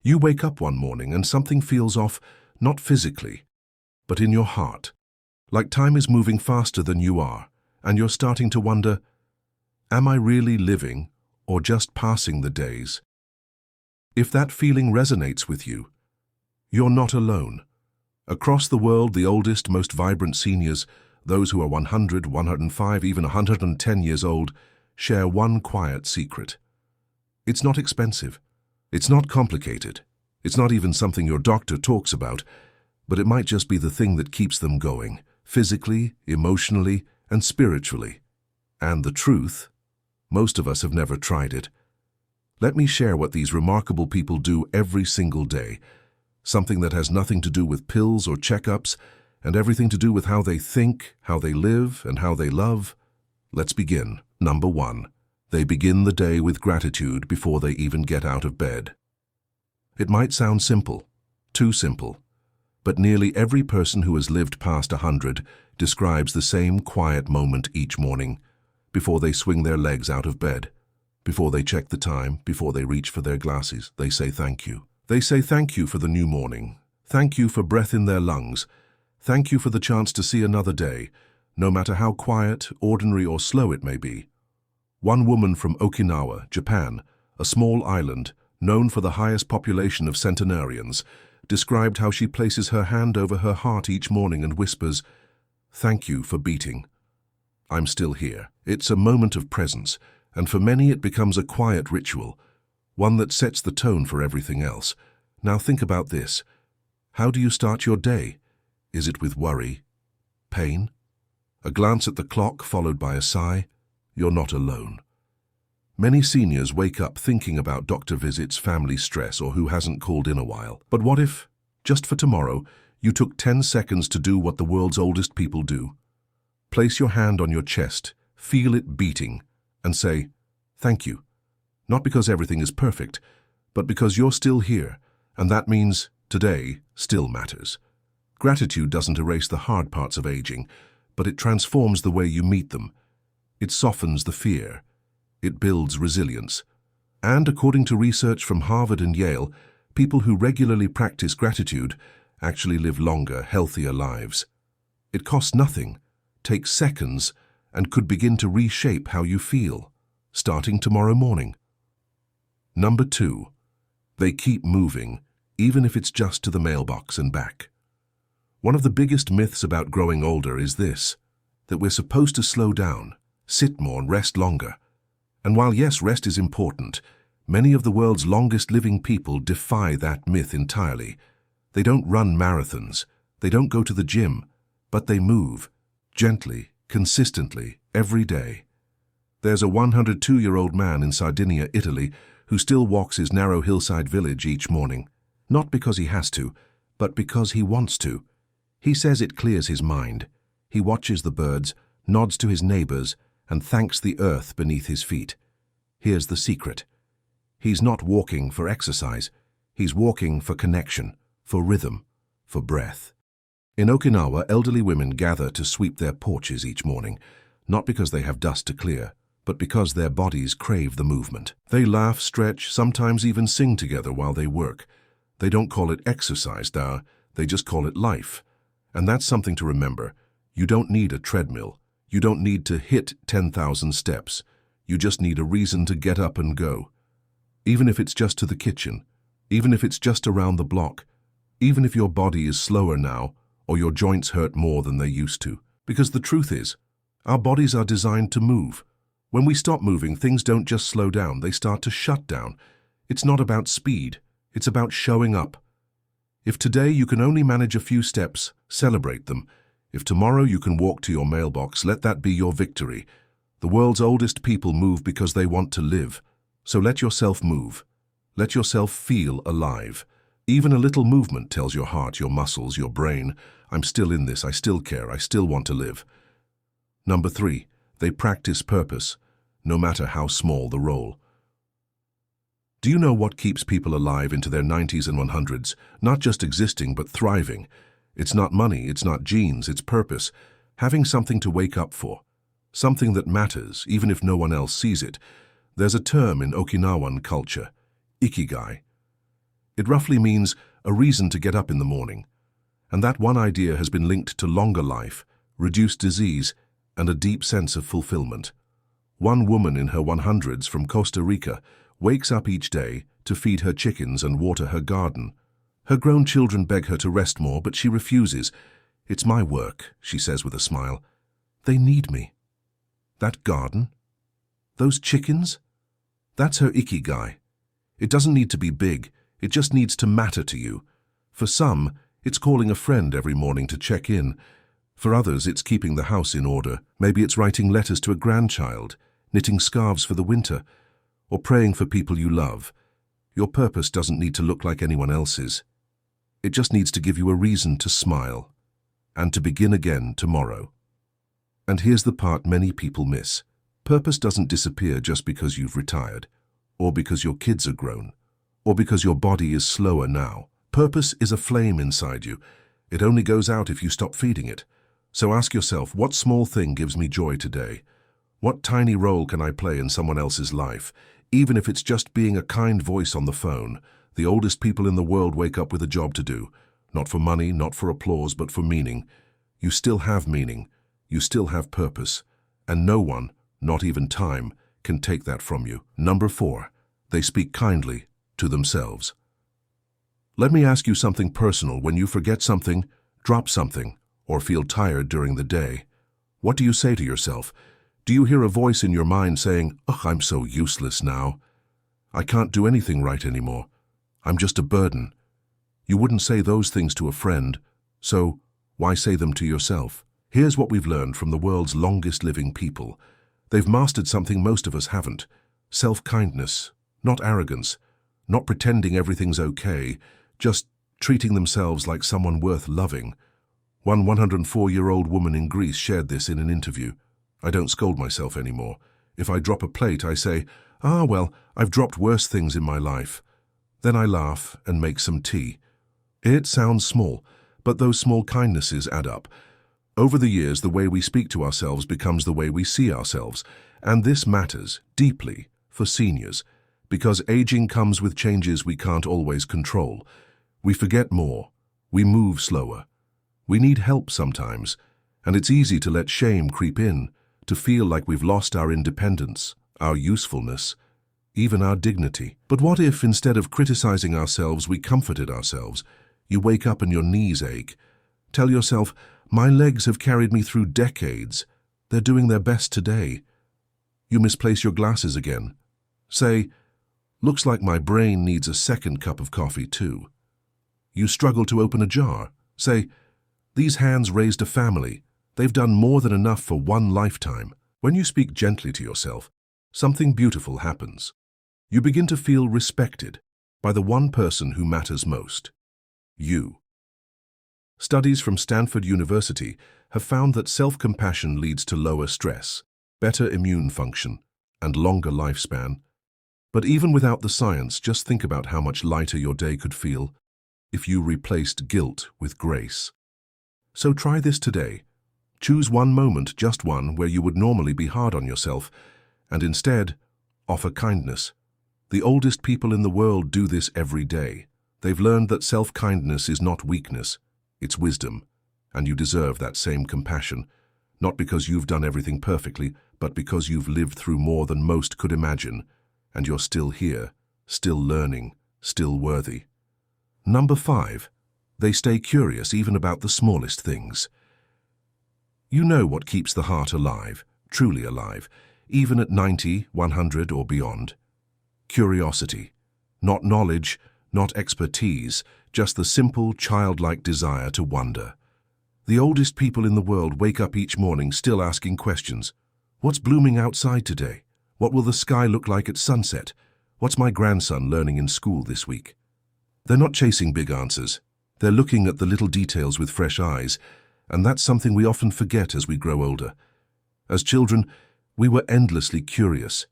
You wake up one morning and something feels off, not physically, but in your heart. Like time is moving faster than you are, and you're starting to wonder, am I really living or just passing the days? If that feeling resonates with you, you're not alone. Across the world, the oldest, most vibrant seniors, those who are 100, 105, even 110 years old, share one quiet secret. It's not expensive. It's not complicated. It's not even something your doctor talks about, but it might just be the thing that keeps them going, physically, emotionally, and spiritually. And the truth, most of us have never tried it. Let me share what these remarkable people do every single day, something that has nothing to do with pills or checkups, and everything to do with how they think, how they live, and how they love. Let's begin. Number 1. They begin the day with gratitude before they even get out of bed. It might sound simple, too simple, but nearly every person who has lived past 100 describes the same quiet moment each morning, before they swing their legs out of bed, before they check the time, before they reach for their glasses. They say thank you. They say thank you for the new morning, thank you for breath in their lungs, thank you for the chance to see another day, no matter how quiet, ordinary, or slow it may be. One woman from Okinawa, Japan, a small island known for the highest population of centenarians, described how she places her hand over her heart each morning and whispers, "Thank you for beating. I'm still here." It's a moment of presence, and for many it becomes a quiet ritual, one that sets the tone for everything else. Now think about this. How do you start your day? Is it with worry? Pain? A glance at the clock followed by a sigh? You're not alone. Many seniors wake up thinking about doctor visits, family stress, or who hasn't called in a while. But what if, just for tomorrow, you took 10 seconds to do what the world's oldest people do? Place your hand on your chest, feel it beating, and say, "Thank you." Not because everything is perfect, but because you're still here, and that means today still matters. Gratitude doesn't erase the hard parts of aging, but it transforms the way you meet them. It softens the fear. It builds resilience. And according to research from Harvard and Yale, people who regularly practice gratitude actually live longer, healthier lives. It costs nothing, takes seconds, and could begin to reshape how you feel, starting tomorrow morning. Number 2. They keep moving, even if it's just to the mailbox and back. One of the biggest myths about growing older is this, that we're supposed to slow down, sit more, and rest longer. And while yes, rest is important, many of the world's longest living people defy that myth entirely. They don't run marathons, they don't go to the gym, but they move, gently, consistently, every day. There's a 102-year-old man in Sardinia, Italy, who still walks his narrow hillside village each morning, not because he has to, but because he wants to. He says it clears his mind. He watches the birds, nods to his neighbors, and thanks the earth beneath his feet. Here's the secret. He's not walking for exercise. He's walking for connection, for rhythm, for breath. In Okinawa, elderly women gather to sweep their porches each morning, not because they have dust to clear, but because their bodies crave the movement. They laugh, stretch, sometimes even sing together while they work. They don't call it exercise, they just call it life. And that's something to remember. You don't need a treadmill. You don't need to hit 10,000 steps. You just need a reason to get up and go. Even if it's just to the kitchen, even if it's just around the block, even if your body is slower now or your joints hurt more than they used to. Because the truth is, our bodies are designed to move. When we stop moving, things don't just slow down, they start to shut down. It's not about speed, it's about showing up. If today you can only manage a few steps, celebrate them. If tomorrow you can walk to your mailbox, let that be your victory. The world's oldest people move because they want to live. So let yourself move. Let yourself feel alive. Even a little movement tells your heart, your muscles, your brain, I'm still in this, I still care, I still want to live. Number 3. They practice purpose, no matter how small the role. Do you know what keeps people alive into their 90s and 100s? Not just existing, but thriving. It's not money, it's not genes, it's purpose. Having something to wake up for. Something that matters, even if no one else sees it. There's a term in Okinawan culture, ikigai. It roughly means a reason to get up in the morning. And that one idea has been linked to longer life, reduced disease, and a deep sense of fulfillment. One woman in her 100s from Costa Rica wakes up each day to feed her chickens and water her garden. Her grown children beg her to rest more, but she refuses. "It's my work," she says with a smile. "They need me." That garden? Those chickens? That's her ikigai. It doesn't need to be big, it just needs to matter to you. For some, it's calling a friend every morning to check in. For others, it's keeping the house in order. Maybe it's writing letters to a grandchild, knitting scarves for the winter, or praying for people you love. Your purpose doesn't need to look like anyone else's. It just needs to give you a reason to smile and to begin again tomorrow. And here's the part many people miss. Purpose doesn't disappear just because you've retired, or because your kids are grown, or because your body is slower now. Purpose is a flame inside you. It only goes out if you stop feeding it. So ask yourself, what small thing gives me joy today? What tiny role can I play in someone else's life? Even if it's just being a kind voice on the phone. The oldest people in the world wake up with a job to do. Not for money, not for applause, but for meaning. You still have meaning. You still have purpose. And no one, not even time, can take that from you. Number 4, they speak kindly to themselves. Let me ask you something personal. When you forget something, drop something, or feel tired during the day, what do you say to yourself? Do you hear a voice in your mind saying, "Ugh, I'm so useless now. I can't do anything right anymore. I'm just a burden"? You wouldn't say those things to a friend, so why say them to yourself? Here's what we've learned from the world's longest living people. They've mastered something most of us haven't. Self-kindness, not arrogance, not pretending everything's okay, just treating themselves like someone worth loving. One 104-year-old woman in Greece shared this in an interview. "I don't scold myself anymore. If I drop a plate, I say, 'Ah, well, I've dropped worse things in my life.' Then I laugh and make some tea." It sounds small, but those small kindnesses add up. Over the years, the way we speak to ourselves becomes the way we see ourselves, and this matters deeply for seniors, because aging comes with changes we can't always control. We forget more, we move slower, we need help sometimes, and it's easy to let shame creep in, to feel like we've lost our independence, our usefulness, even our dignity. But what if, instead of criticizing ourselves, we comforted ourselves? You wake up and your knees ache. Tell yourself, "My legs have carried me through decades. They're doing their best today." You misplace your glasses again. Say, "Looks like my brain needs a second cup of coffee too." You struggle to open a jar. Say, "These hands raised a family. They've done more than enough for one lifetime." When you speak gently to yourself, something beautiful happens. You begin to feel respected by the one person who matters most. You. Studies from Stanford University have found that self-compassion leads to lower stress, better immune function, and longer lifespan. But even without the science, just think about how much lighter your day could feel if you replaced guilt with grace. So try this today. Choose one moment, just one, where you would normally be hard on yourself, and instead offer kindness. The oldest people in the world do this every day. They've learned that self-kindness is not weakness, it's wisdom, and you deserve that same compassion, not because you've done everything perfectly, but because you've lived through more than most could imagine, and you're still here, still learning, still worthy. Number 5, they stay curious even about the smallest things. You know what keeps the heart alive, truly alive, even at 90, 100 or beyond. Curiosity, not knowledge, not expertise, just the simple, childlike desire to wonder. The oldest people in the world wake up each morning still asking questions. What's blooming outside today? What will the sky look like at sunset? What's my grandson learning in school this week? They're not chasing big answers. They're looking at the little details with fresh eyes, and that's something we often forget as we grow older. As children, we were endlessly curious.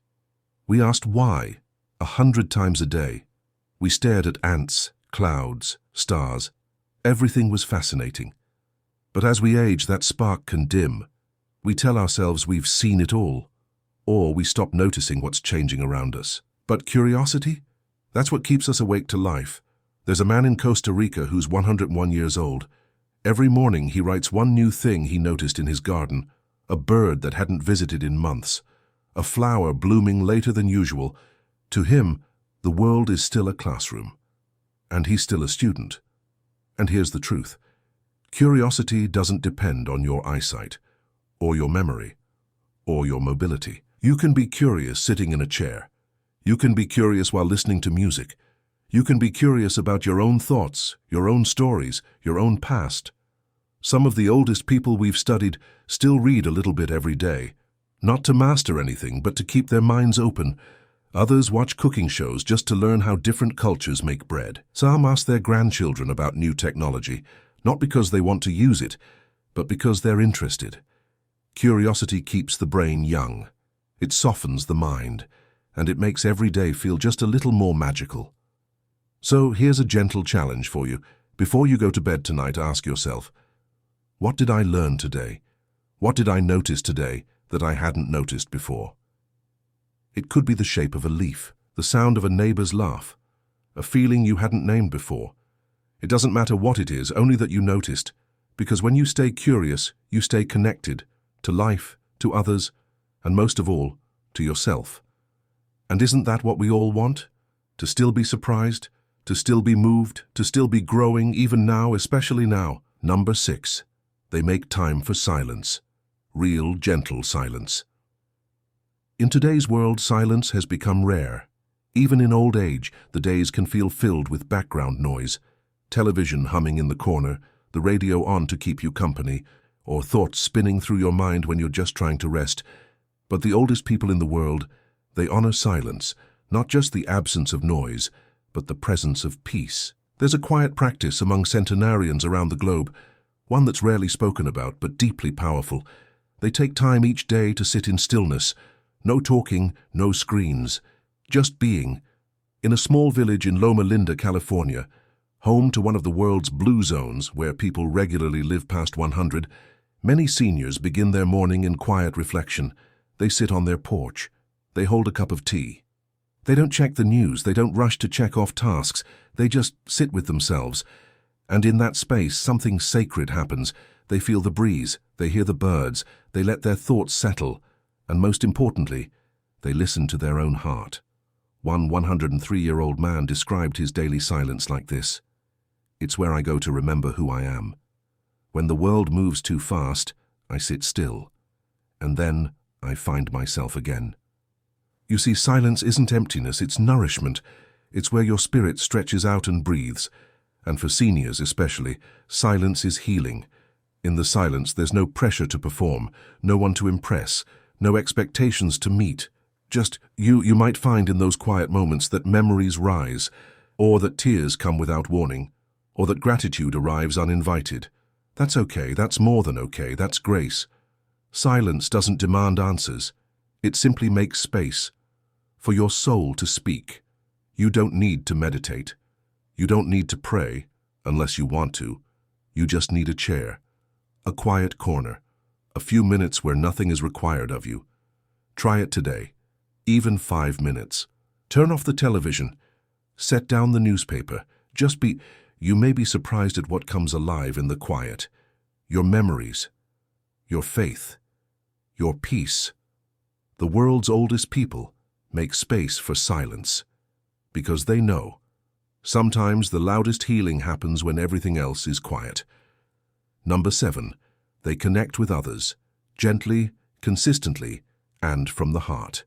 We asked why 100 times a day. We stared at ants, clouds, stars. Everything was fascinating. But as we age, that spark can dim. We tell ourselves we've seen it all, or we stop noticing what's changing around us. But curiosity? That's what keeps us awake to life. There's a man in Costa Rica who's 101 years old. Every morning he writes one new thing he noticed in his garden: a bird that hadn't visited in months, a flower blooming later than usual. To him, the world is still a classroom, and he's still a student. And here's the truth. Curiosity doesn't depend on your eyesight, or your memory, or your mobility. You can be curious sitting in a chair. You can be curious while listening to music. You can be curious about your own thoughts, your own stories, your own past. Some of the oldest people we've studied still read a little bit every day, not to master anything, but to keep their minds open. Others watch cooking shows just to learn how different cultures make bread. Some ask their grandchildren about new technology, not because they want to use it, but because they're interested. Curiosity keeps the brain young. It softens the mind, and it makes every day feel just a little more magical. So here's a gentle challenge for you. Before you go to bed tonight, ask yourself, what did I learn today? What did I notice today that I hadn't noticed before? It could be the shape of a leaf, the sound of a neighbor's laugh, a feeling you hadn't named before. It doesn't matter what it is, only that you noticed, because when you stay curious, you stay connected to life, to others, and most of all, to yourself. And isn't that what we all want? To still be surprised, to still be moved, to still be growing, even now, especially now. Number 6, they make time for silence. Real, gentle silence. In today's world, silence has become rare. Even in old age, the days can feel filled with background noise. Television humming in the corner, the radio on to keep you company, or thoughts spinning through your mind when you're just trying to rest. But the oldest people in the world, they honor silence, not just the absence of noise, but the presence of peace. There's a quiet practice among centenarians around the globe, one that's rarely spoken about but deeply powerful. They take time each day to sit in stillness. No talking, no screens, just being. In a small village in Loma Linda, California, home to one of the world's blue zones where people regularly live past 100, many seniors begin their morning in quiet reflection. They sit on their porch. They hold a cup of tea. They don't check the news. They don't rush to check off tasks. They just sit with themselves. And in that space, something sacred happens. They feel the breeze. They hear the birds. They let their thoughts settle. And most importantly, they listen to their own heart. One 103-year-old man described his daily silence like this: "It's where I go to remember who I am. When the world moves too fast, I sit still. And then I find myself again." You see, silence isn't emptiness, it's nourishment. It's where your spirit stretches out and breathes. And for seniors especially, silence is healing. In the silence, there's no pressure to perform, no one to impress, no expectations to meet. Just you. You might find in those quiet moments that memories rise, or that tears come without warning, or that gratitude arrives uninvited. That's okay, that's more than okay, that's grace. Silence doesn't demand answers. It simply makes space for your soul to speak. You don't need to meditate. You don't need to pray, unless you want to. You just need a chair, a quiet corner, a few minutes where nothing is required of you. Try it today, even 5 minutes. Turn off the television. Set down the newspaper. Just be. You may be surprised at what comes alive in the quiet. Your memories, your faith, your peace. The world's oldest people make space for silence because they know sometimes the loudest healing happens when everything else is quiet. Number 7, they connect with others, gently, consistently, and from the heart.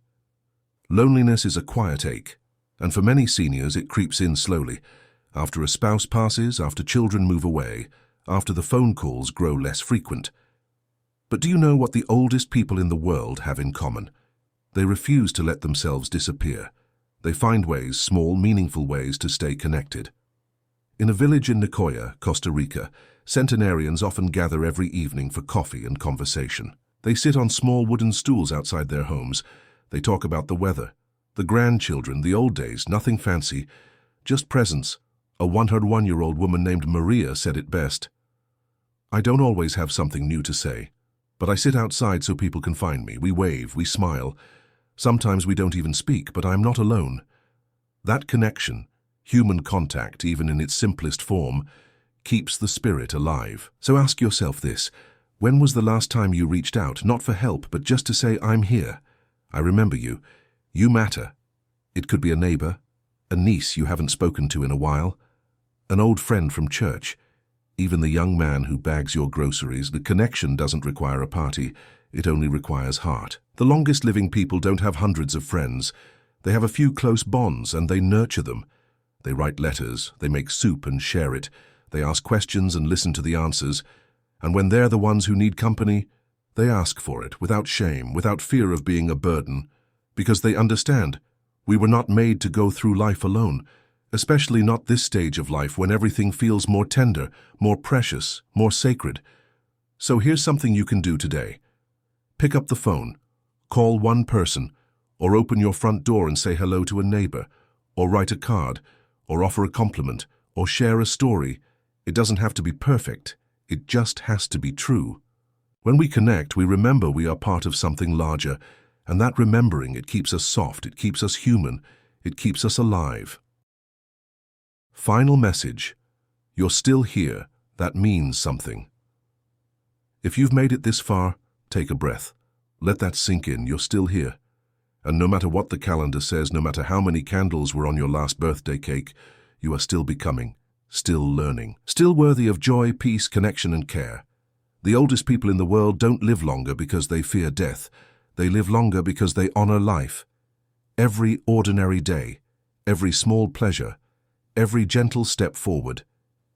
Loneliness is a quiet ache, and for many seniors it creeps in slowly, after a spouse passes, after children move away, after the phone calls grow less frequent. But do you know what the oldest people in the world have in common? They refuse to let themselves disappear. They find ways, small, meaningful ways, to stay connected. In a village in Nicoya, Costa Rica, centenarians often gather every evening for coffee and conversation. They sit on small wooden stools outside their homes. They talk about the weather, the grandchildren, the old days, nothing fancy, just presence. A 101-year-old woman named Maria said it best: "I don't always have something new to say, but I sit outside so people can find me. We wave, we smile. Sometimes we don't even speak, but I'm not alone." That connection, Human contact, even in its simplest form, keeps the spirit alive. So ask yourself this: when was the last time you reached out, not for help, but just to say, "I'm here. I remember you. You matter." It could be a neighbor, a niece you haven't spoken to in a while, an old friend from church, even the young man who bags your groceries. The connection doesn't require a party, it only requires heart. The longest living people don't have hundreds of friends. They have a few close bonds, and they nurture them. They write letters, they make soup and share it, they ask questions and listen to the answers, and when they're the ones who need company, they ask for it without shame, without fear of being a burden, because they understand we were not made to go through life alone, especially not this stage of life when everything feels more tender, more precious, more sacred. So here's something you can do today. Pick up the phone, call one person, or open your front door and say hello to a neighbor, or write a card, or offer a compliment, or share a story. It doesn't have to be perfect, it just has to be true. When we connect, we remember we are part of something larger, and that remembering, it keeps us soft, it keeps us human, it keeps us alive. Final message: you're still here. That means something. If you've made it this far, take a breath. Let that sink in. You're still here. And no matter what the calendar says, no matter how many candles were on your last birthday cake, you are still becoming, still learning, still worthy of joy, peace, connection, and care. The oldest people in the world don't live longer because they fear death. They live longer because they honor life. Every ordinary day, every small pleasure, every gentle step forward.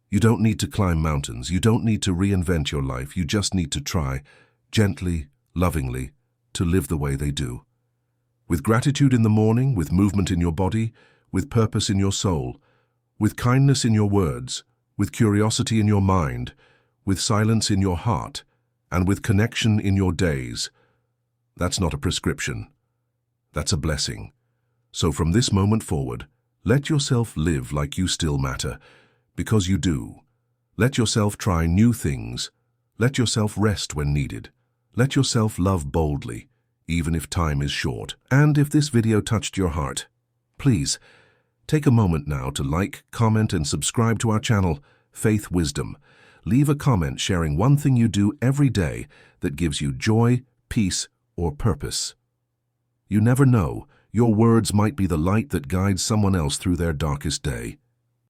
You don't need to climb mountains. You don't need to reinvent your life. You just need to try, gently, lovingly, to live the way they do. With gratitude in the morning, with movement in your body, with purpose in your soul, with kindness in your words, with curiosity in your mind, with silence in your heart, and with connection in your days. That's not a prescription. That's a blessing. So from this moment forward, let yourself live like you still matter, because you do. Let yourself try new things. Let yourself rest when needed. Let yourself love boldly, even if time is short. And if this video touched your heart, please take a moment now to like, comment, and subscribe to our channel, Faith Wisdom. Leave a comment sharing one thing you do every day that gives you joy, peace, or purpose. You never know, your words might be the light that guides someone else through their darkest day.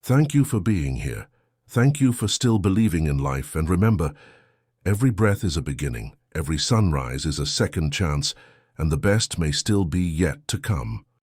Thank you for being here. Thank you for still believing in life, and remember, every breath is a beginning, every sunrise is a second chance, and the best may still be yet to come.